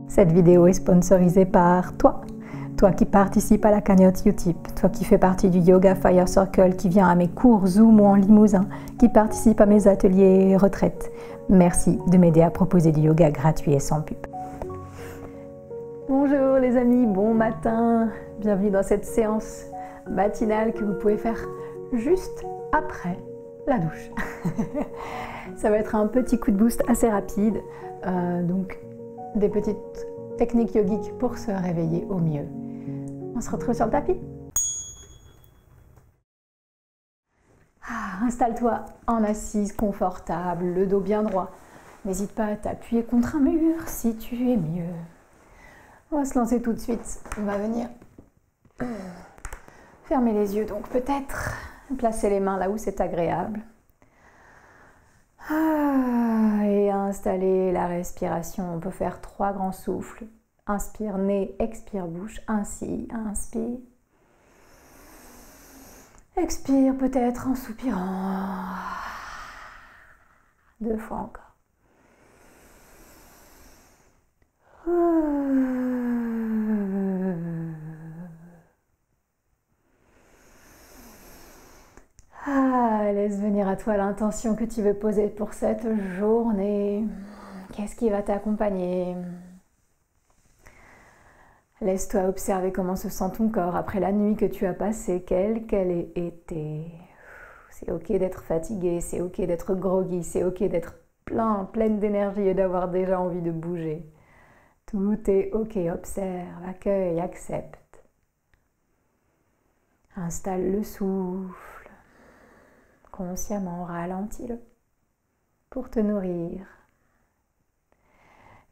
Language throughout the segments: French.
Cette vidéo est sponsorisée par toi. Toi qui participes à la cagnotte Utip, toi qui fais partie du Yoga Fire Circle, qui vient à mes cours Zoom ou en Limousin, qui participe à mes ateliers retraites. Merci de m'aider à proposer du yoga gratuit et sans pub. Bonjour les amis, bon matin. Bienvenue dans cette séance matinale que vous pouvez faire juste après la douche. Ça va être un petit coup de boost assez rapide, donc des petites techniques yogiques pour se réveiller au mieux. On se retrouve sur le tapis. Installe-toi en assise confortable, le dos bien droit. N'hésite pas à t'appuyer contre un mur si tu es mieux. On va se lancer tout de suite. On va venir fermer les yeux, donc peut-être placer les mains là où c'est agréable. Et installer la respiration. On peut faire 3 grands souffles. Inspire nez, expire bouche. Ainsi, inspire. Expire peut-être en soupirant. 2 fois encore. Laisse venir à toi l'intention que tu veux poser pour cette journée. Qu'est-ce qui va t'accompagner? Laisse-toi observer comment se sent ton corps après la nuit que tu as passée, quelle qu'elle ait été. C'est ok d'être fatigué, c'est ok d'être groggy, c'est ok d'être pleine d'énergie et d'avoir déjà envie de bouger. Tout est ok, observe, accueille, accepte. Installe le souffle. Consciemment, ralentis-le pour te nourrir.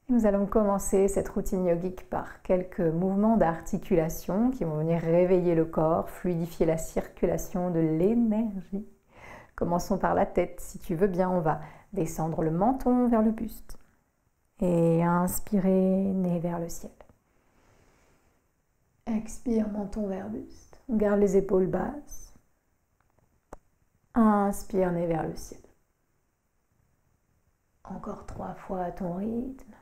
Et nous allons commencer cette routine yogique par quelques mouvements d'articulation qui vont venir réveiller le corps, fluidifier la circulation de l'énergie. Commençons par la tête. Si tu veux bien, on va descendre le menton vers le buste. Et inspirer, nez vers le ciel. Expire, menton vers buste. On garde les épaules basses. Inspire, nez vers le ciel. Encore 3 fois à ton rythme.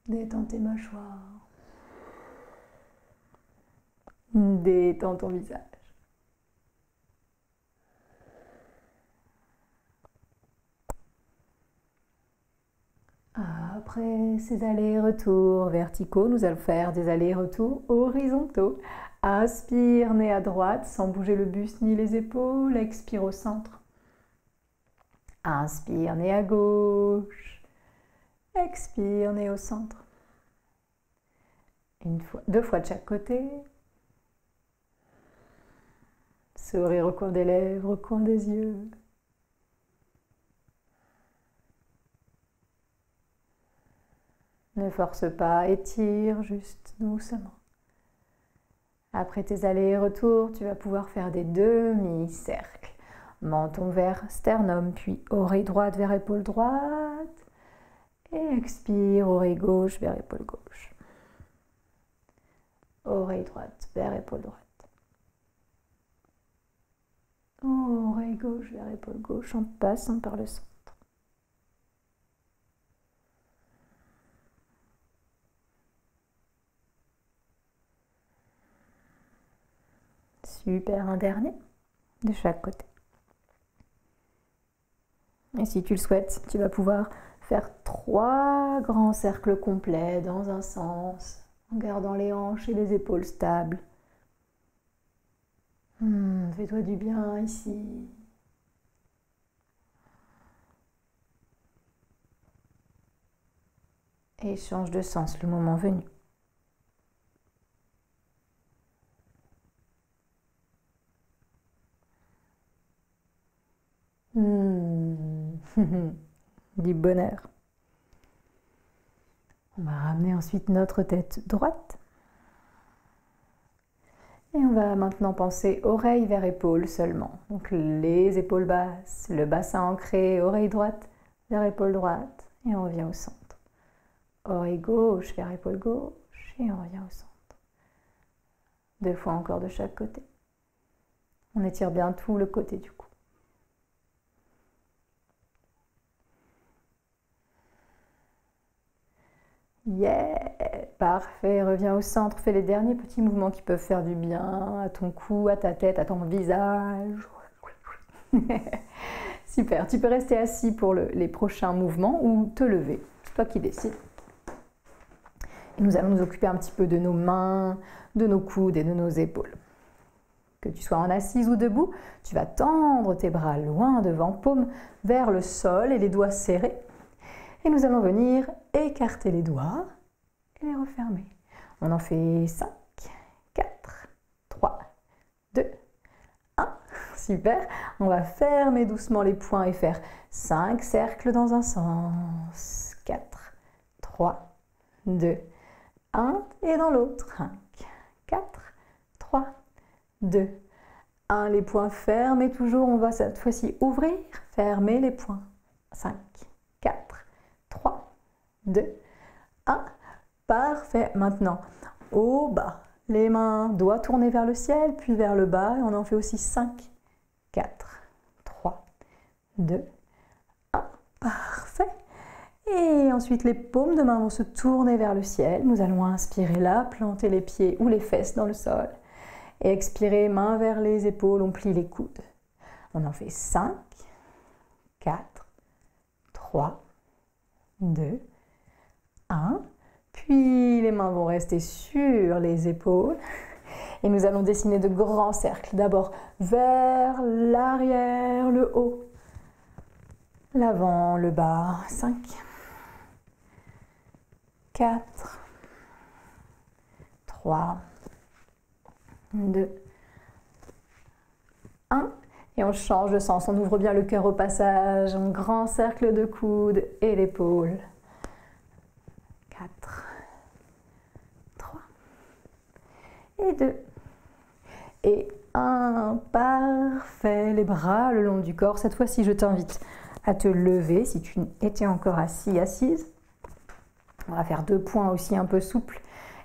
Détends tes mâchoires. Détends ton visage. Après ces allers-retours verticaux, nous allons faire des allers-retours horizontaux. Inspire, nez à droite, sans bouger le buste ni les épaules. Expire au centre. Inspire, nez à gauche. Expire, nez au centre. 2 fois de chaque côté. Sourire au coin des lèvres, au coin des yeux. Ne force pas, étire juste doucement. Après tes allers-retours, tu vas pouvoir faire des demi-cercles. Menton vers sternum, puis oreille droite vers épaule droite. Et expire, oreille gauche vers épaule gauche. Oreille droite vers épaule droite. Oreille gauche vers épaule gauche en passant par le centre. Super, un dernier de chaque côté. Et si tu le souhaites, tu vas pouvoir faire 3 grands cercles complets dans un sens, en gardant les hanches et les épaules stables. Fais-toi du bien ici. Et change de sens le moment venu. Du bonheur. On va ramener ensuite notre tête droite. Et on va maintenant penser oreille vers épaule seulement. Donc les épaules basses, le bassin ancré, oreille droite vers épaule droite. Et on revient au centre. Oreille gauche vers épaule gauche. Et on revient au centre. 2 fois encore de chaque côté. On étire bien tout le côté du cou. Yeah, parfait. Reviens au centre. Fais les derniers petits mouvements qui peuvent faire du bien à ton cou, à ta tête, à ton visage. Super. Tu peux rester assis pour les prochains mouvements ou te lever. C'est toi qui décides. Et nous allons nous occuper un petit peu de nos mains, de nos coudes et de nos épaules. Que tu sois en assise ou debout, tu vas tendre tes bras loin devant, paume vers le sol et les doigts serrés. Et nous allons venir écarter les doigts et les refermer. On en fait 5, 4, 3, 2, 1. Super. On va fermer doucement les poings et faire 5 cercles dans un sens. 4, 3, 2, 1. Et dans l'autre. 5, 4, 3, 2, 1. Les poings fermés toujours. On va cette fois-ci ouvrir, fermer les poings. 5, 4, 3, 2, 1. Parfait. Maintenant, au bas, les mains, doigts tournés vers le ciel, puis vers le bas. Et on en fait aussi 5, 4, 3, 2, 1. Parfait. Et ensuite, les paumes de main vont se tourner vers le ciel. Nous allons inspirer là, planter les pieds ou les fesses dans le sol. Et expirer, main vers les épaules, on plie les coudes. On en fait 5, 4, 3, 2, 1. Puis les mains vont rester sur les épaules. Et nous allons dessiner de grands cercles. D'abord vers l'arrière, le haut, l'avant, le bas. 5, 4, 3, 2, 1. Et on change de sens. On ouvre bien le cœur au passage. Un grand cercle de coudes et l'épaule. 4, 3 et 2 et 1. Parfait. Les bras le long du corps. Cette fois-ci, je t'invite à te lever si tu étais encore assis, assise. On va faire 2 points aussi un peu souples.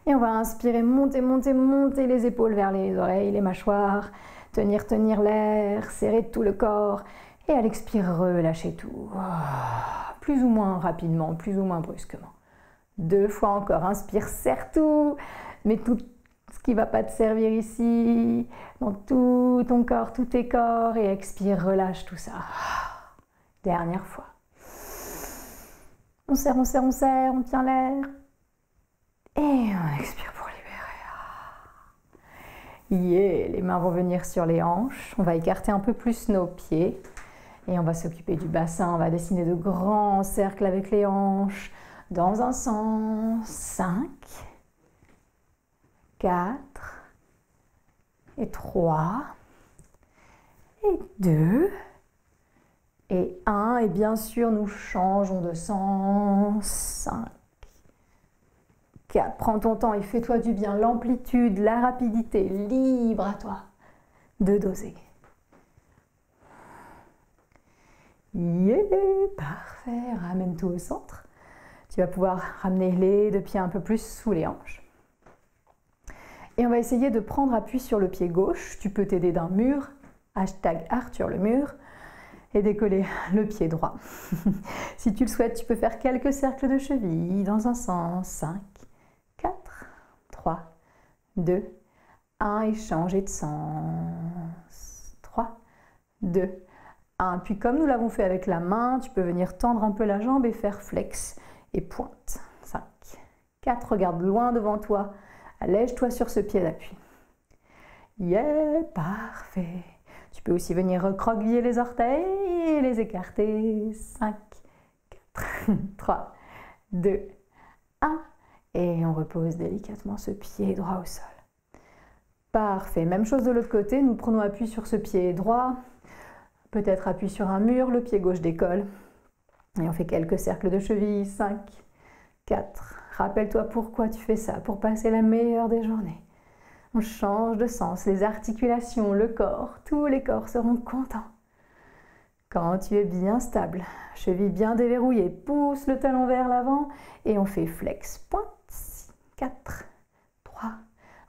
Et on va inspirer, monter, monter, monter les épaules vers les oreilles, les mâchoires. Tenir, tenir l'air, serrer tout le corps. Et à l'expire, relâcher tout. Plus ou moins rapidement, plus ou moins brusquement. 2 fois encore. Inspire, serre tout. Mets tout ce qui ne va pas te servir ici. Dans tout ton corps, tous tes corps. Et expire, relâche tout ça. Dernière fois. On serre, on serre, on serre. On tient l'air. Et on expire pour libérer. Yeah. Les mains vont venir sur les hanches. On va écarter un peu plus nos pieds. Et on va s'occuper du bassin. On va dessiner de grands cercles avec les hanches. Dans un sens. 5, 4 et 3 et 2 et 1. Et bien sûr, nous changeons de sens. 5, 4. Prends ton temps et fais-toi du bien. L'amplitude, la rapidité, libre à toi de doser. Yeah, parfait. Ramène tout au centre. Tu vas pouvoir ramener les 2 pieds un peu plus sous les hanches. Et on va essayer de prendre appui sur le pied gauche. Tu peux t'aider d'un mur, hashtag Arthur le mur, et décoller le pied droit. Si tu le souhaites, tu peux faire quelques cercles de cheville dans un sens. 5, 4, 3, 2, 1 et changer de sens. 3, 2, 1. Puis comme nous l'avons fait avec la main, tu peux venir tendre un peu la jambe et faire flex et pointe. 5, 4, regarde loin devant toi. Allège-toi sur ce pied d'appui. Yeah, parfait. Tu peux aussi venir recroqueviller les orteils et les écarter. 5, 4, 3, 2, 1. Et on repose délicatement ce pied droit au sol. Parfait. Même chose de l'autre côté. Nous prenons appui sur ce pied droit. Peut-être appui sur un mur. Le pied gauche décolle. Et on fait quelques cercles de cheville. 5, 4. Rappelle-toi pourquoi tu fais ça. Pour passer la meilleure des journées. On change de sens. Les articulations, le corps, tous les corps seront contents. Quand tu es bien stable, cheville bien déverrouillée, pousse le talon vers l'avant et on fait flex. Pointe. 4, 3.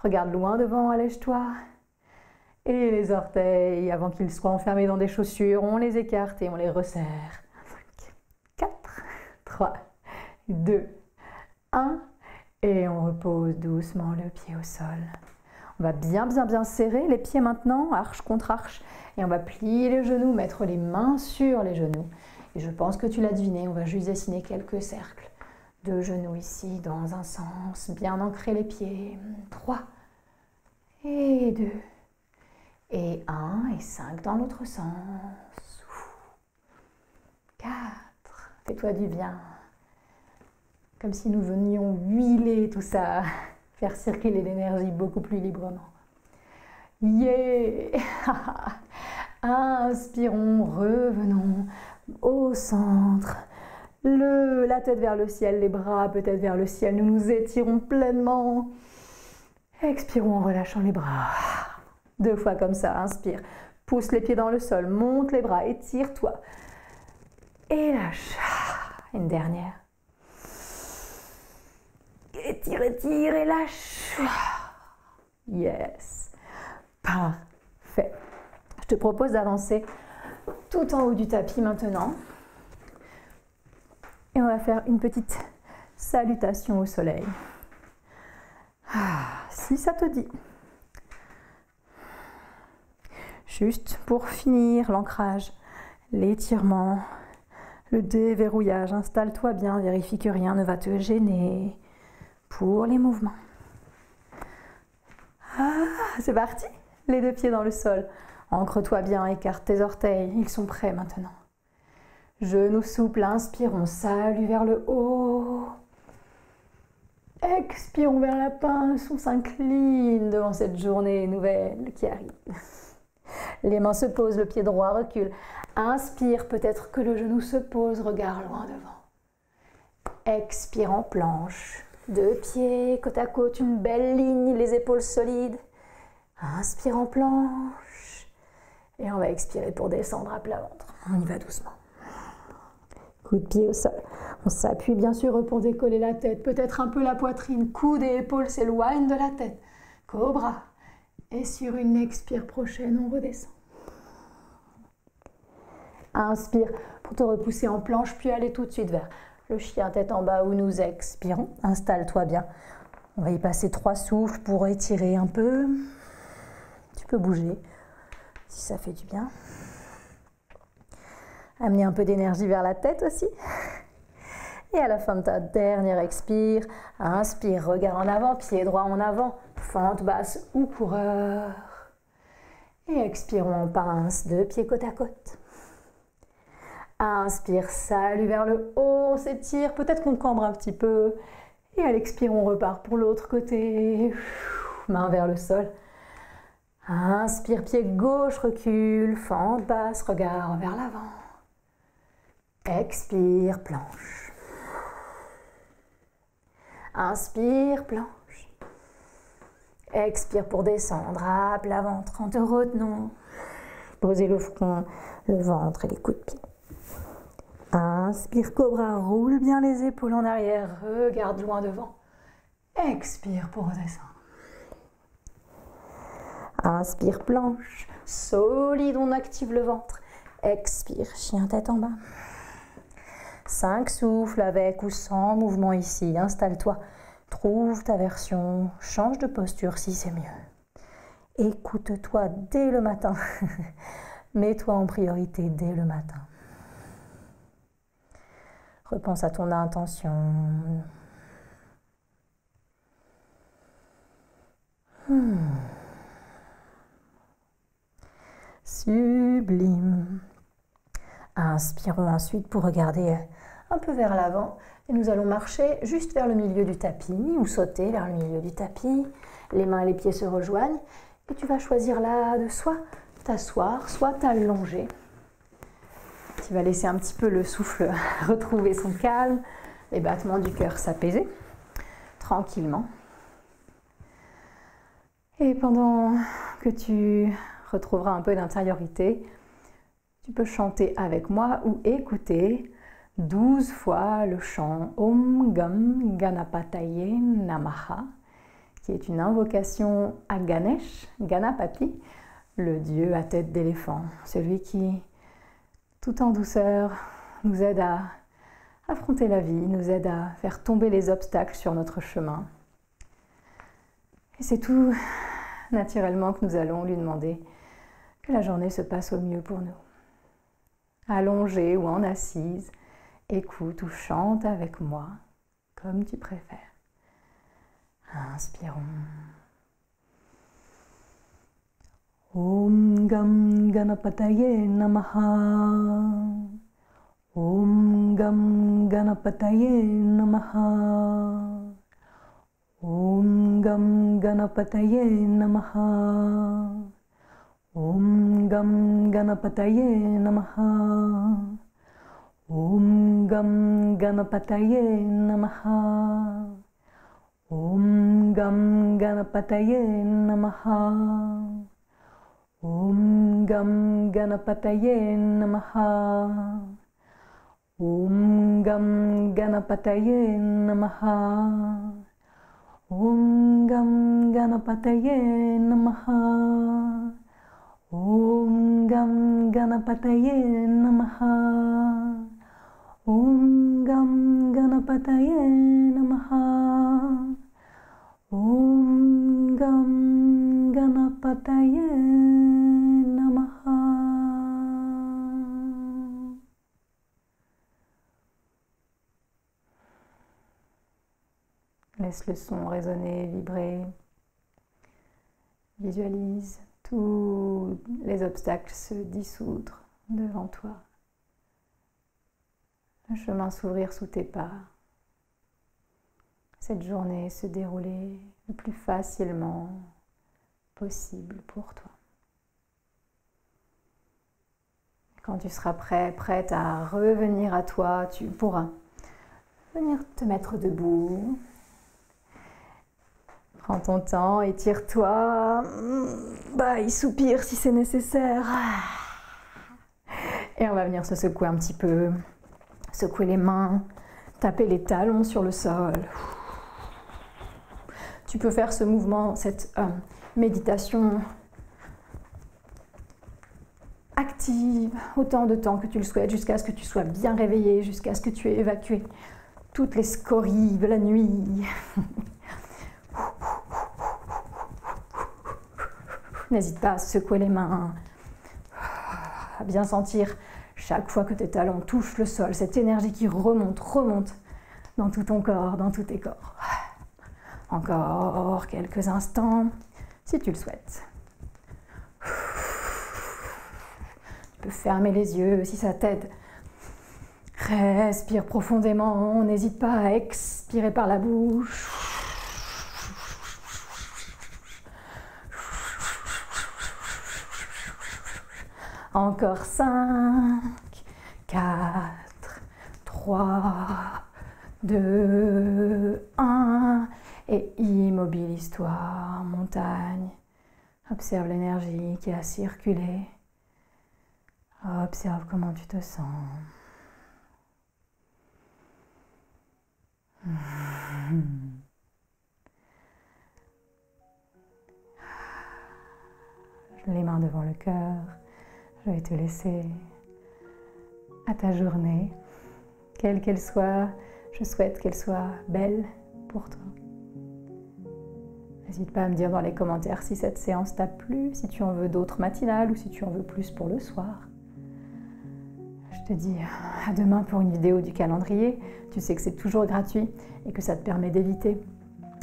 Regarde loin devant, allège-toi. Et les orteils, avant qu'ils soient enfermés dans des chaussures, on les écarte et on les resserre. 5, 4, 3, 2, 1. Et on repose doucement le pied au sol. On va bien serrer les pieds maintenant, arche contre arche. Et on va plier les genoux, mettre les mains sur les genoux. Et je pense que tu l'as deviné, on va juste dessiner quelques cercles de genoux ici dans un sens. Bien ancrer les pieds. 3 et 2 et 1 et 5 dans l'autre sens. 4. Fais-toi du bien. Comme si nous venions huiler tout ça, faire circuler l'énergie beaucoup plus librement. Yeah! Inspirons, revenons au centre. La tête vers le ciel, les bras peut-être vers le ciel. Nous nous étirons pleinement. Expirons en relâchant les bras. 2 fois comme ça, inspire. Pousse les pieds dans le sol, monte les bras, étire-toi. Et lâche. Une dernière. Étire et lâche. Yes. Parfait. Je te propose d'avancer tout en haut du tapis maintenant. Et on va faire une petite salutation au soleil. Si ça te dit. Juste pour finir l'ancrage, l'étirement, le déverrouillage. Installe-toi bien, vérifie que rien ne va te gêner pour les mouvements. C'est parti. Les 2 pieds dans le sol. Ancre-toi bien, écarte tes orteils. Ils sont prêts maintenant. Genoux souples, inspirons, salut vers le haut. Expirons vers la pince, on s'incline devant cette journée nouvelle qui arrive. Les mains se posent, le pied droit recule. Inspire, peut-être que le genou se pose, regard loin devant. Expire en planche. 2 pieds côte à côte, une belle ligne, les épaules solides. Inspire en planche. Et on va expirer pour descendre à plat ventre. On y va doucement. Coup de pied au sol. On s'appuie bien sûr pour décoller la tête, peut-être un peu la poitrine. Coude et épaules s'éloignent de la tête. Cobra. Et sur une expire prochaine, on redescend. Inspire pour te repousser en planche, puis aller tout de suite vers le chien tête en bas où nous expirons. Installe-toi bien. On va y passer 3 souffles pour étirer un peu. Tu peux bouger si ça fait du bien. Amener un peu d'énergie vers la tête aussi. Et à la fin de ta dernière expire, inspire, regard en avant, pied droit en avant, fente basse ou coureur. Et expirons en pince, 2 pieds côte à côte. Inspire, salut vers le haut, on s'étire, peut-être qu'on cambre un petit peu. Et à l'expire, on repart pour l'autre côté. Main vers le sol. Inspire, pied gauche, recule, fente basse, regard vers l'avant. Expire, planche. Inspire, planche. Expire pour descendre à plat ventre en te retenant. Posez le front, le ventre et les coudes de pied. Inspire, cobra, roule bien les épaules en arrière, regarde loin devant. Expire pour redescendre. Inspire, planche, solide, on active le ventre. Expire, chien tête en bas. 5 souffles avec ou sans mouvement ici. Installe-toi, trouve ta version, change de posture si c'est mieux. Écoute-toi dès le matin. Mets-toi en priorité dès le matin. Repense à ton intention. Sublime. Inspirons ensuite pour regarder un peu vers l'avant. Et nous allons marcher juste vers le milieu du tapis ou sauter vers le milieu du tapis. Les mains et les pieds se rejoignent. Et tu vas choisir là de soit t'asseoir, soit t'allonger. Tu vas laisser un petit peu le souffle retrouver son calme, les battements du cœur s'apaiser tranquillement. Et pendant que tu retrouveras un peu d'intériorité, tu peux chanter avec moi ou écouter 12 fois le chant Om Gam Ganapataye Namaha, qui est une invocation à Ganesh, Ganapati, le dieu à tête d'éléphant, celui qui, tout en douceur, nous aide à affronter la vie, nous aide à faire tomber les obstacles sur notre chemin. Et c'est tout naturellement que nous allons lui demander que la journée se passe au mieux pour nous. Allongée ou en assise, écoute ou chante avec moi, comme tu préfères. Inspirons. Om Gam Ganapataye Namaha. Om Gam Ganapataye Namaha. Om Gam Ganapataye Namaha. Om Gam Ganapataye Namaha. Om Gam Ganapataye Namaha. Om Gam Ganapataye Namaha. Om Gam Ganapataye Namaha. Om Gam Ganapataye Namaha. Om Gam Ganapataye Namaha. Om Gam Ganapataye Namaha. Om Gam Ganapataye Namaha. Om Gam Ganapataye Namaha. Laisse le son résonner, vibrer. Visualise tous les obstacles se dissoudre devant toi. Le chemin s'ouvrir sous tes pas. Cette journée se dérouler le plus facilement possible pour toi. Quand tu seras prêt, prête à revenir à toi, tu pourras venir te mettre debout. Prends ton temps, étire-toi, il soupire si c'est nécessaire. Et on va venir se secouer un petit peu, secouer les mains, taper les talons sur le sol. Tu peux faire ce mouvement, cette méditation active autant de temps que tu le souhaites, jusqu'à ce que tu sois bien réveillé, jusqu'à ce que tu aies évacué toutes les scories de la nuit. N'hésite pas à secouer les mains, à bien sentir chaque fois que tes talons touchent le sol, cette énergie qui remonte dans tout ton corps, dans tous tes corps. Encore quelques instants, si tu le souhaites. Tu peux fermer les yeux si ça t'aide. Respire profondément, n'hésite pas à expirer par la bouche. Encore 5, 4, 3, 2, 1 et immobilise-toi en montagne. Observe l'énergie qui a circulé. Observe comment tu te sens. Les mains devant le cœur. Je vais te laisser à ta journée, quelle qu'elle soit. Je souhaite qu'elle soit belle pour toi. N'hésite pas à me dire dans les commentaires si cette séance t'a plu, si tu en veux d'autres matinales ou si tu en veux plus pour le soir. Je te dis à demain pour une vidéo du calendrier. Tu sais que c'est toujours gratuit et que ça te permet d'éviter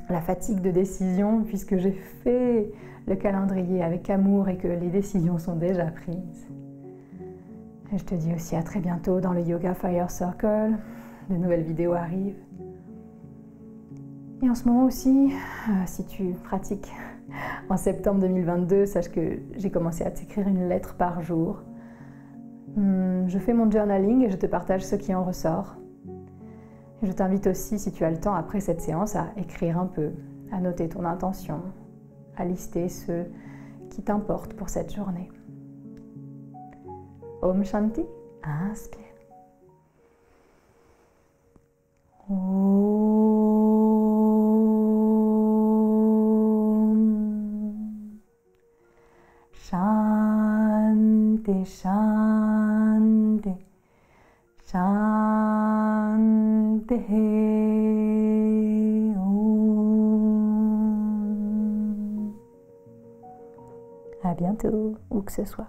la fatigue de décision puisque j'ai fait le calendrier avec amour et que les décisions sont déjà prises. Et je te dis aussi à très bientôt dans le Yoga Fire Circle. De nouvelles vidéos arrivent. Et en ce moment aussi, si tu pratiques en septembre 2022, sache que j'ai commencé à t'écrire une lettre par jour. Je fais mon journaling et je te partage ce qui en ressort. Et je t'invite aussi, si tu as le temps après cette séance, à écrire un peu, à noter ton intention, à lister ce qui t'importe pour cette journée. Om Shanti, inspire. Om Shanti, Shanti, Shanti. Shanti. Om. À bientôt, où que ce soit.